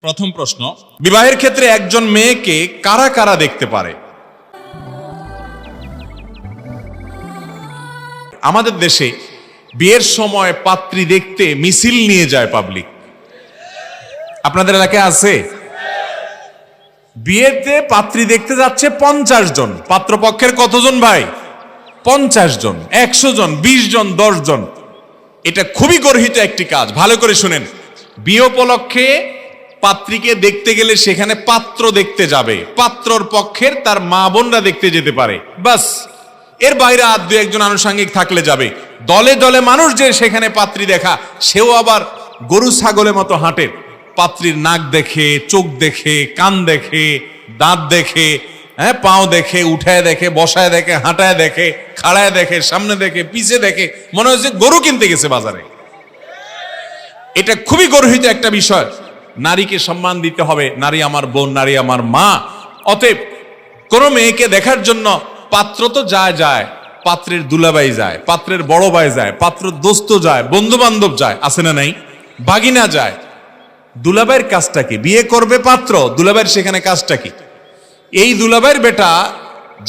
প্রথম প্রশ্ন, বিবাহের ক্ষেত্রে একজন মেয়েকে কারা কারা দেখতে পারে? আমাদের দেশে বিয়ের সময় পাত্রী দেখতে মিছিল নিয়ে যায় পাবলিক। আপনাদের এলাকায় আছে? বিয়েতে পাত্রী দেখতে যাচ্ছে 50 জন। পাত্রপক্ষের কতজন ভাই? 50 জন, 100 জন, 20 জন, 10 জন। এটা খুবই গর্হিত একটি কাজ। ভালো করে শুনেন, বিয়ে উপলক্ষে পাত্রীকে দেখতে গেলে সেখানে পাত্র দেখতে যাবে, পাত্রর পক্ষের তার মা বোনরা দেখতে যেতে পারে, বাস। এর বাইরে আর দু একজন আনুষঙ্গিক থাকলে যাবে। দলে দলে মানুষ যে সেখানে পাত্রী দেখা, সেও আবার গরু ছাগলের মতো হাঁটে। পাত্রীর নাক দেখে, চোখ দেখে, কান দেখে, দাঁত দেখে, পাও দেখে, উঠায় দেখে, বসায় দেখে, হাঁটায় দেখে, খাড়ায় দেখে, সামনে দেখে, পিছে দেখে, মনে হচ্ছে গরু কিনতে গেছে বাজারে। এটা খুবই গর্হিত একটা বিষয়। নারীকে সম্মান দিতে হবে। নারী আমার বোন, নারী আমার মা। অতএব কোন মেয়েকে দেখার জন্য পাত্র তো যায়, পাত্রের দুলাভাই যায়, পাত্রের বড় ভাই যায়, পাত্রের দোস্ত যায়, বন্ধু বান্ধব যায়, আছে না নাই? বাগিনা যায়। দুলাভাইয়ের কাজটা কি? বিয়ে করবে পাত্র, দুলাভাইয়ের সেখানে কাজটা কি? এই দুলাভাইয়ের বেটা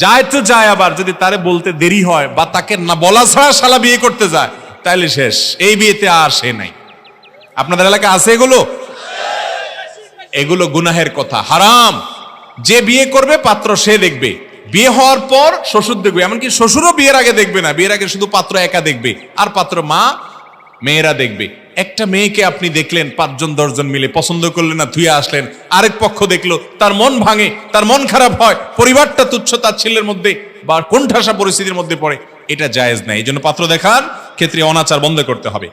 যায় তো যায়, আবার যদি তারে বলতে দেরি হয় বা তাকে না বলা ছাড়া শালা বিয়ে করতে যায়, তাইলে শেষ, এই বিয়েতে আর সে নাই। আপনাদের এলাকায় আছে এগুলো? এগুলো গুনাহের কথা, হারাম। যে বিয়ে করবে পাত্র সে দেখবে, বিয়ে হওয়ার পর শ্বশুর দেখবে, এমনকি শ্বশুরও বিয়ের আগে দেখবে না। বিয়ের আগে শুধু পাত্র একা দেখবে, আর পাত্র মা মেয়েরা দেখবে। একটা মেয়েকে আপনি দেখলেন, 5 জন 10 জন মিলে পছন্দ করলেন না, ধুয়ে আসলেন, আরেক পক্ষ দেখলো, তার মন ভাঙে, তার মন খারাপ হয়, পরিবারটা তুচ্ছ তাচ্ছিল্যের মধ্যে বা কোণঠাসা পরিস্থিতির মধ্যে পড়ে। এটা জায়েজ নাই। এই জন্য পাত্র দেখার ক্ষেত্রে অনাচার বন্ধ করতে হবে।